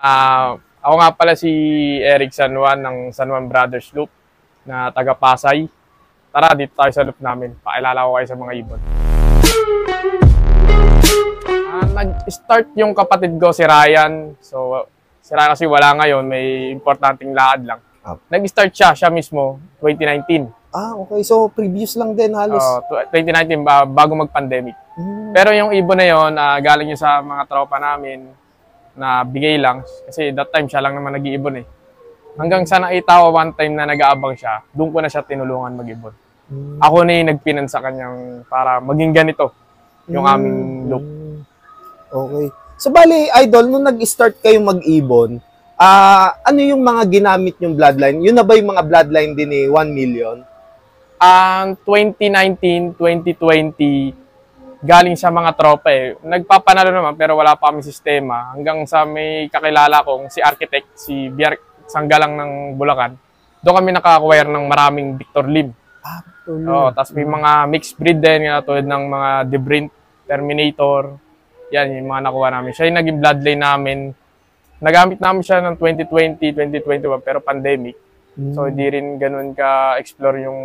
Ako nga pala si Eric San Juan ng San Juan Brothers Loop na taga Pasay. Tara, dito tayo sa loop namin. Pakilala ko kayo sa mga ibon. Nag-start yung kapatid ko, si Ryan. So, si Ryan kasi wala ngayon, may importanteng lakad lang. Nag-start siya mismo, 2019. Okay. So, previous lang din halos. 2019, bago mag-pandemic. Pero yung ibon na yun, galing yun sa mga tropa namin na bigay lang. Kasi that time, siya lang naman nag-iibon eh. Hanggang sa nakita ko one time na nag-aabang siya, doon ko na siya tinulungan mag-ibon. Ako na yung nagpinan sa kanyang para maging ganito yung aming loop. Okay. So, bali, Idol, nung nag-start kayong mag-ibon, ano yung mga ginamit yung bloodline? Yun na ba yung mga bloodline din ni 1 million? 2019, 2020, galing sa mga tropa eh. Nagpapanalo naman pero wala pa kami sistema. Hanggang sa may kakilala kong si architect, si Biar Sanggalang ng Bulacan. Doon kami naka-acquire ng maraming Victor Lim. Tapos may mga mixed breed din, tulad ng mga Debrint, Terminator. Yan, yung mga nakuha namin. Siya yung naging bloodline namin. Nagamit namin siya ng 2020, 2021, pero pandemic. So, hindi rin ganun ka-explore yung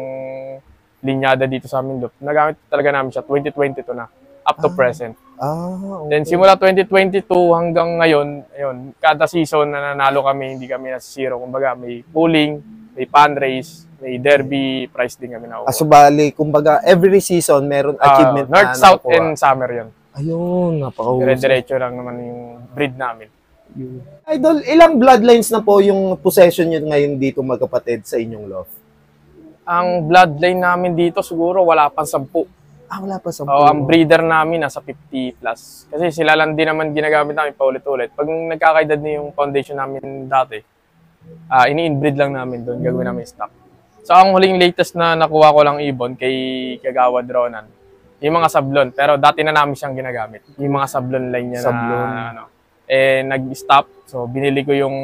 linyada dito sa amin loop. Nagamit talaga namin siya 2022 na, up to present. Okay. Then, simula 2022 hanggang ngayon, ayun, kada season na nanalo kami, hindi kami nasisiro. Kumbaga, may pooling, may pan race, may derby, prize din kami nakuha. So, bali, kumbaga, every season, meron achievement North, na South, nakukuha. and Summer yun. Ayun, napakahusay. Dire-diretso lang naman yung breed namin. Idol, ilang bloodlines na po yung possession nyo ngayon dito magkapatid sa inyong loft? Ang bloodline namin dito siguro wala pang 10. Wala pa 10. Ang breeder namin nasa 50 plus. Kasi sila lang din naman ginagamit namin paulit-ulit. Pag nagkakaedad na yung foundation namin dati, ini-inbreed lang namin doon, gagawin namin stock. So ang huling latest na nakuha ko lang ibon kay Kagawad Ronan, yung mga sablon. Pero dati na namin siyang ginagamit. Yung mga sablon line niya na nag-stop. So binili ko yung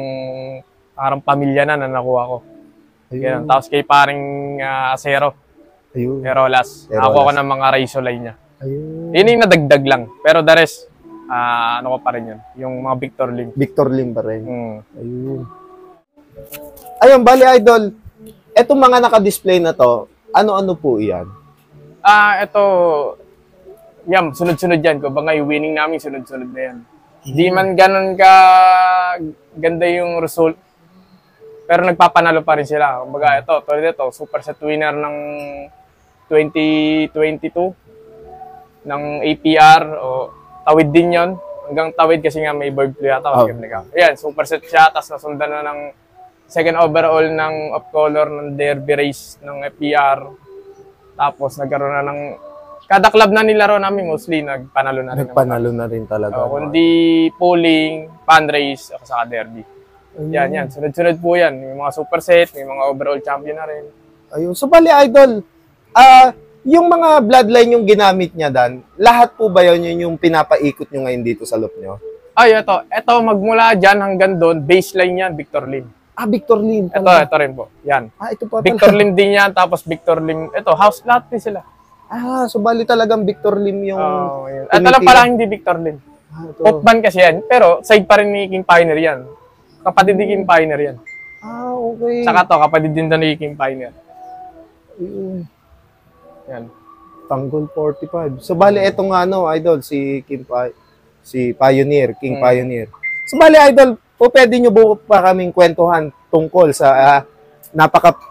parang pamilya na nakuha ko. Ganun. Tapos kay paring Acero. Erolas. Ako ng mga Raiso line niya. Yun yung nadagdag lang. Pero the rest, ano ko pa rin yun. Yung mga Victor Lim. Victor Lim pa rin. Ayun, bali Idol. Etong mga naka-display na to, ano-ano po yan? Ito, yan, sunod-sunod yan. Kung ba yung winning namin, sunod-sunod na yan. Di man ganun ka ganda yung result. Pero nagpapanalo pa rin sila. Kumbaga ito, tulad ito, super set winner ng 2022 ng APR o tawid din yon. Hanggang tawid kasi nga may bird flu yata. Ayan, super set siya. Tapos nasundan na ng second overall ng off color ng derby race ng APR. Tapos nagkaroon na ng kada club na nilaro namin mostly nagpanalo na rin. Nagpanalo na rin talaga. Kundi polling, pan race, o saka derby. Yan. Sunod-sunod po yan. May mga superset, may mga overall champion na rin. Ayun. So, bali, Idol, yung mga bloodline yung ginamit niya, Dan, lahat po ba yun yung pinapaikot nyo ngayon dito sa loop nyo? Ito. Ito, magmula dyan hanggang doon, baseline yan, Victor Lim. Victor Lim. Ito rin po. Yan. Ito pa Victor Lim din yan, tapos Victor Lim. Ito, house lahat din sila. So bali talagang Victor Lim yung... Ito lang pala hindi Victor Lim. Popman kasi yan, pero side pa rin ni King Pioneer yan. Kapatid ni King Pioneer yan. Okay. Saka to, kapatid din to ni King Pioneer. Yan. Tanggol 45. So bali etong Idol, si Pioneer, King Pioneer. So bali Idol, pwede nyo po pa kaming kwentuhan tungkol sa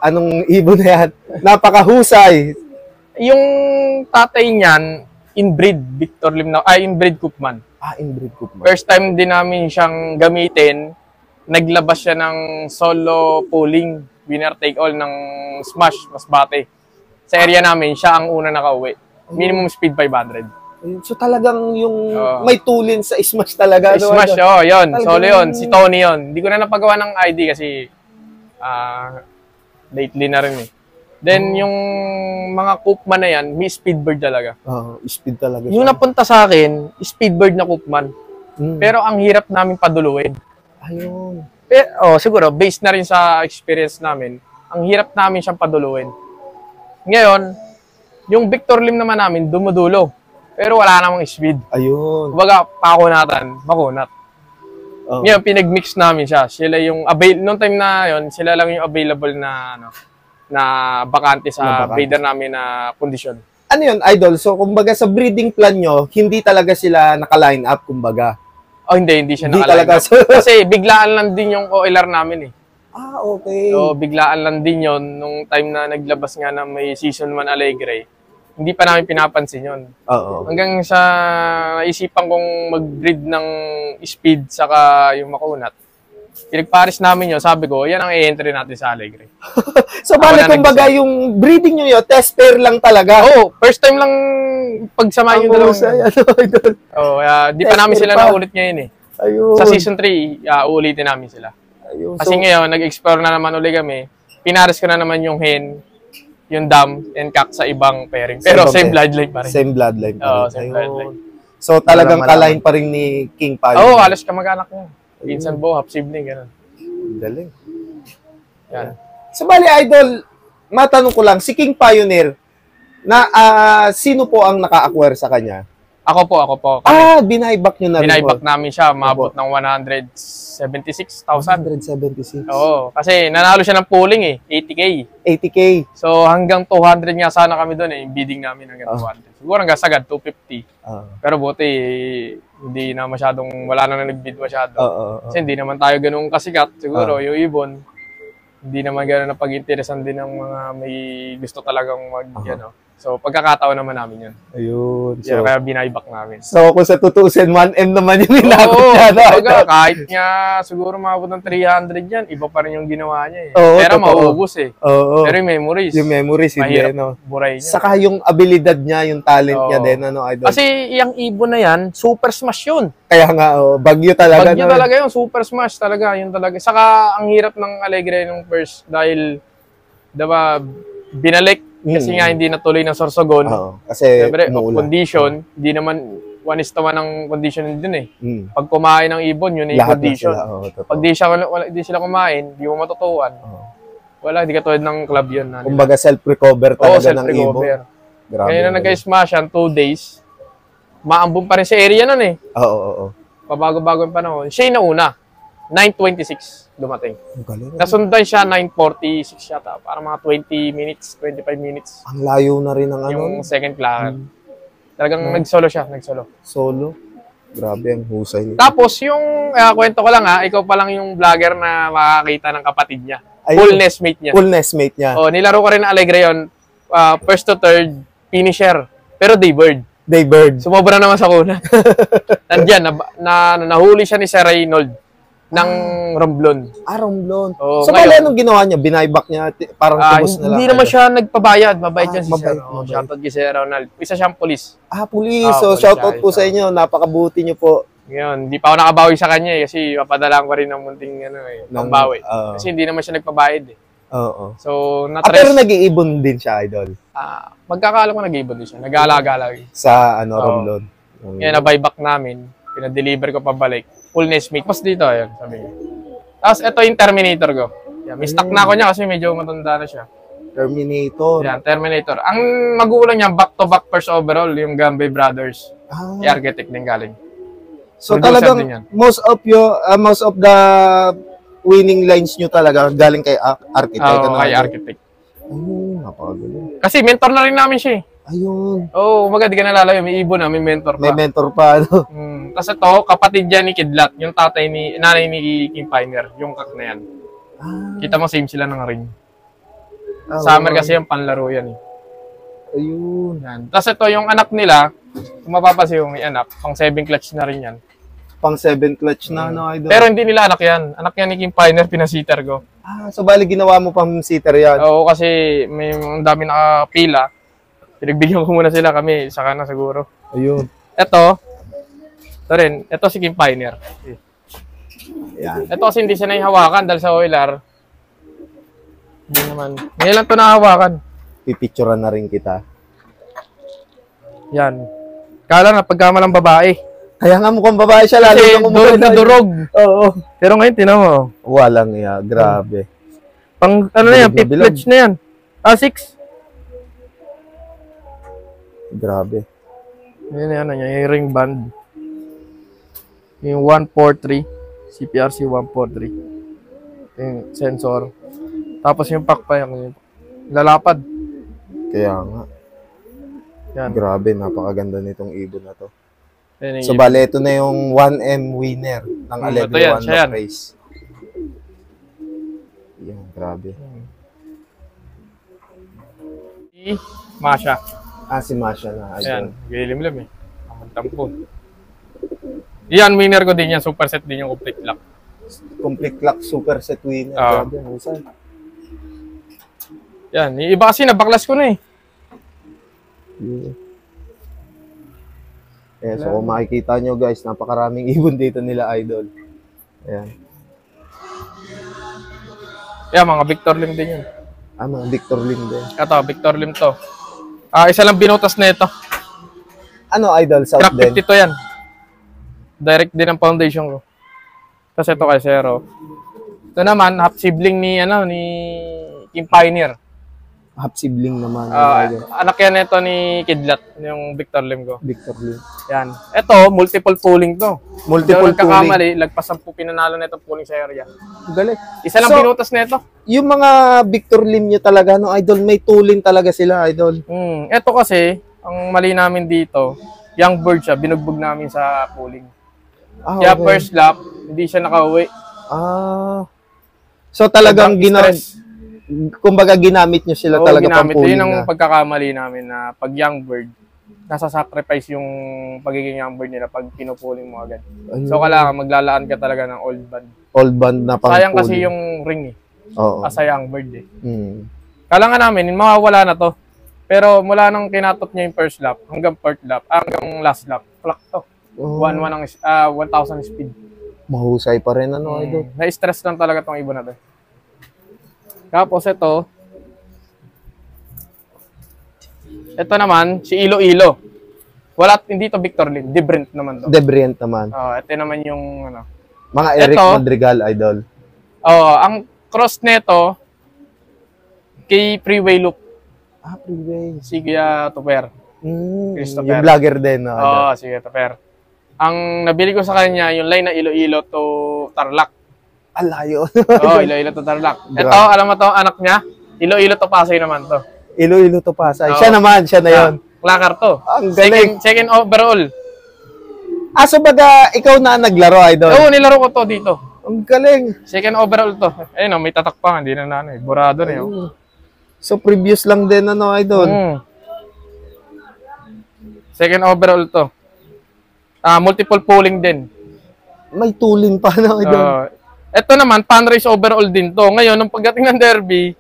anong ibon na yan. Napakahusay. Yung tatay niyan, inbreed Victor Lim na, inbreed Koopman. Inbreed Koopman. First time din namin siyang gamitin. Naglabas siya ng solo pooling, winner take all ng Smash, Masbate. Sa area namin, siya ang una nakauwi. Minimum speed 500. So talagang yung may tulin sa Smash talaga. Sa Smash, yun. Solo yun. Si Tony yun. Hindi ko na napagawa ng ID kasi lately na rin eh. Then yung mga Koopman na yan, may speedbird talaga. Speed talaga. Yung napunta sa akin, speedbird na Koopman. Pero ang hirap namin paduluin. Ayun. Pero, siguro, based na rin sa experience namin, ang hirap namin siyang paduluin. Ngayon, yung Victor Lim naman namin, dumudulo. Pero wala namang speed. Ayun. Kumbaga, pakunatan, makunat. Oo. Ngayon, pinag-mix namin siya. Sila yung, noong time na yon sila lang yung available na, na bakante Na sa bakante. breeder namin na kondisyon. Ano yun, Idol? So, kumbaga sa breeding plan nyo, hindi talaga sila naka-line up, kumbaga. Oh, hindi siya Hindi nakaline talaga. up. Kasi biglaan lang din yung OLR namin eh. Okay. So, biglaan lang din yon nung time na naglabas nga na may season 1 Alegre. Hindi pa namin pinapansin yon. Oo. Hanggang sa naisipan kong mag-breed ng speed saka yung makunat. Pinagpares namin yun, sabi ko, yan ang i-entry natin sa Alegre. So, bali, kumbaga, yung breeding nyo yun, test pair lang talaga. Oo, first time lang pagsama yung dalawang. Idol. Oo, di pa Test namin pair sila pa. naulit ngayon eh. Ayun. Sa season 3, uulitin namin sila. Ayun. Kasi ngayon, nag-explore na naman ulit kami. Pinares ko na naman yung hen, yung dam, and cock sa ibang pairing. Pero Sa ibang same pair. bloodline pa rin. Same bloodline pa Oo, rin. same Ayun. bloodline. So, talagang Malaman. kaline pa rin ni King Pioneer. Oo, halos kamag-anak niya. Pinsan Bo, half sibling, gano'n. Galing. Yan. So, bali, Idol, matanong ko lang, si King Pioneer, sino po ang naka-acquire sa kanya? Ako po. Binayback nyo na rin Binayback po. namin siya, maabot ng 176,000. 176. Oo, kasi nanalo siya ng pooling eh, 80K. 80K. So hanggang 200 nga sana kami doon eh, yung bidding namin hanggang 200. Siguro hanggang sagad, 250. Pero buti, hindi na masyadong, wala na nag-bid masyado. Kasi hindi naman tayo ganun kasikat. Siguro yung ibon, hindi naman ganun na pag-interesan din ng mga may gusto talagang So pagkakataon naman namin yun. Ayun. So, kaya binayback namin. So, kung sa tutusin, 1M naman yung inabot Oo, niya. kahit nga siguro maabot ng 300 yan, iba pa rin yung ginawa niya eh. Oo, Pero totoo. mauubos eh. Oo. Pero yung memories, Yung memories, hindi, mahirap no? buray niya. Saka yung abilidad niya, yung talent niya Oo. din, Idol? Kasi yung ibon na yan, super smash yun. Kaya nga, bagyo talaga. Bagyo talaga yun, super smash talaga, yun talaga. Saka ang hirap ng Alegre nung first dahil, diba, binalik. Kasi nga hindi natuloy ng Sorsogon. Kasi siyempre, condition, hindi naman 1:1 ang condition din eh. Pag kumain ng ibon, yun yung condition. Pag di sila kumain, di mo matutuwan. Wala, hindi katulad ng club yun. Kumbaga self-recover talaga ng ibon. Grabe. Ngayon na nag-smash yan, 2 days, maambong pa rin sa area nun eh. Oo. Pabago-bago yung panahon. Siya yung nauna, 9:26 dumating. Galing. Nasundan siya, 9:46 yata. Para mga 20 minutes, 25 minutes. Ang layo na rin ng Yung second class. Talagang nag-solo siya, nag-solo. Solo? Grabe ang husay nito. Tapos yung, kwento ko lang ikaw pa lang yung vlogger na makakita ng kapatid niya. Ayun. Full nestmate niya. Full nestmate niya. Nilaro ko rin na Alegre yun. First to third, finisher. Pero daybird. Daybird. Sumobra naman sa kuna. Nandiyan, nahuli siya ni Sir Reynold ng Romblon. Romblon. Oo, so, bali anong ginawa niya? Binayback niya? Parang tubos na lang? Hindi naman siya nagpabayad. Mabait yan si mabait, Sir. mabait. Shoutout kay Sir Ronald. Isa siyang pulis. Pulis. So, pulis shoutout siya, po sa inyo. Napakabuti niyo po. Ngayon, hindi pa ako nakabawi sa kanya kasi papadalaan ko rin ng munting pambawi. Kasi hindi naman siya nagpabayad eh. Oo. So, pero nag-iibon din siya, Idol? Magkakala ko nag-iibon din siya. Nag-aalaga lang. Sa Romblon. Ngayon, na-buyback namin. Pinadeliver ko pabalik. Full nestmate. Tapos dito, ayun, sabi niya. Tapos ito yung Terminator ko. Yan, may stock na ako niya kasi medyo matanda na siya. Terminator. Yan, Terminator. Ang magulang niya, back-to-back first overall, yung Gambay Brothers. Yung architect din galing. So Producer talagang din yan. most of the winning lines nyo talaga galing kay architect. Oo, kay architect. Ayun, napakagaling. Kasi mentor na rin namin siya eh. Ayun. Oo, umaga, di ka nalalayo. May ibon na, may mentor pa. May mentor pa, ano? Tapos ito, kapatid dyan ni Kidlat, yung nanay ni King Pioneer, yung kak na yan. Kita mo, same sila ng ring. Summer kasi yung panlaro yan eh. Ayun. Yan. Tapos ito, yung anak nila, kung mapapansin yung may anak, pang 7 clutch na rin yan. Pang 7 clutch na, no, Idol? Pero hindi nila anak yan. Anak yan ni King Pioneer, pinasitter ko. So bali ginawa mo pang sitter yan? Oo, kasi may ang dami nakapila. Pinagbigyan ko muna sila kami, saka na siguro. Ayun. Ito rin, ito si King Pioneer. Yan. Ito kasi hindi siya hawakan dahil sa oilar. Hindi naman. Ngayon lang ito nahawakan. Pipicturean na rin kita. Yan. Kala na pagkamalang babae. Kaya nga mukhang babae siya, lalo Kasi durog na durog. Oo. Pero ngayon, tinan mo. Walang iya, grabe. Pang, ano na yan, Bilog na fifth bilog. clutch na yan. 6. Grabe. Yan, ano niya, yung ring band. Yung 143. CPRC 143. Yung sensor. Tapos yung pack pa yung lalapad. Kaya nga. Yan. Grabe, napakaganda nitong ibon na to. Yan yung So, bale, ito na yung 1M winner ng Alegre ito yan, One siya yan. Lock Race. Yan, grabe. Si Masha. Si Masha na. Ayan, gilimlim eh. Tampo. Yan, winner ko din yan. Superset din yung complete lock. Complete Lock Super Set winner. Grabe, husay. Yan, yung iba kasi nabaklas ko na eh. Yeah, so kung makikita nyo guys, napakaraming ibon dito nila idol. Ayan. Yan, mga Victor Lim din yun. Mga Victor Lim din. Ito, Victor Lim to. Isa lang binutas na ito. Ano idol? South Crack din? 50 to yan. Direct din ang foundation ko. Tapos ito kay Zero. Ito naman, half sibling ni King Pioneer. Half sibling naman. Anak yan ito ni Kidlat, yung Victor Lim ko. Victor Lim. Yan. Ito, multiple pooling to. Multiple pooling. Kakamali, lagpas 10 pinanalo na itong pooling sa area. Galing. Isa lang binutas na ito. Yung mga Victor Lim nyo talaga, no, idol, may tooling talaga sila, idol. Ito kasi, ang mali namin dito, young bird siya, binugbog namin sa pooling. Kaya Okay. first lap, hindi siya nakauwi. So talagang Stress. kumbaga ginamit nyo sila talaga pang ginamit. pooling Yun ang na. pagkakamali namin na pag young bird, nasa sacrifice yung pagiging young bird nila pag pinupuling mo agad. Ayun. So kailangan maglalaan ka talaga ng old band. Old band na pang Sayang pooling. kasi yung ring eh. Oo. As a young bird eh. Mm. Kailangan namin, mawawala na to. Pero mula nang kinatop niya yung first lap, hanggang fourth lap, hanggang last lap, flat to. 1,100 ang speed. Mahusay pa rin, ano, idol. Na-stress lang talaga tong ibon na to. Tapos ito naman, si Iloilo. Hindi to Victor Lim, Debrent naman to. Debrient naman. Ito naman yung Mga Eric Madrigal, idol. ang cross nito kay Freeway Loop. Freeway. Si Kuya Tuper. Christopher. Yung vlogger din, no? idol. Si Kuya Tuper. Ang nabili ko sa kanya, yung line na Iloilo to Tarlac. Alayo. Iloilo to Tarlac. Ito, alam mo to, anak niya, Iloilo to Pasay naman to. Iloilo to Pasay. Siya naman, siya na yun. Klakar to. Ang galing. Second overall. So baga, ikaw na naglaro, idol? Oo, nilaro ko to dito. Ang galing. Second overall to. Ayun, may tatak pa. Hindi na burado na yun. So previous lang din, ano, idol? Second overall to. Multiple pooling din. May tooling pa, no, idol? Ito naman, pan-race overall din to. Ngayon, nung pagdating ng derby,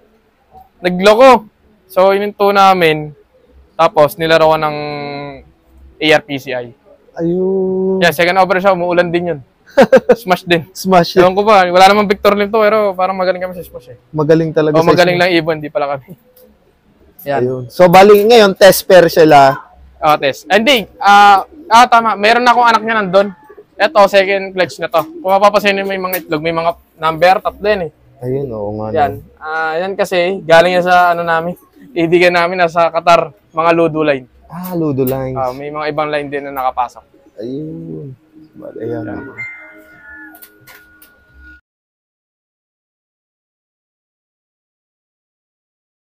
nagloko. So, ininto namin. Tapos, nilaro ko ng ARPCI. Ayun. Yeah, second overall siya. Umuulan din yun. Smash din. Smash it. Ewan ko ba, wala namang Victor Lim to, pero parang magaling kami sa smash eh. Magaling talaga sa Magaling lang ibon, di pala kami. Yan. Ayun. So, bali, ngayon, test pair sila. Test. Hindi. Tama. Meron na akong anak niya nandun. Ito, second clutch na to. Kung mapapasin mo yung mga itlog, may mga number, tatlo yan eh. Ayun, oo nga. Yan. Yan kasi, galing yan sa namin. Ibigan namin nasa Qatar, mga Ludo line. Ludo lines. May mga ibang line din na nakapasok. Ayun. Bali, ayan.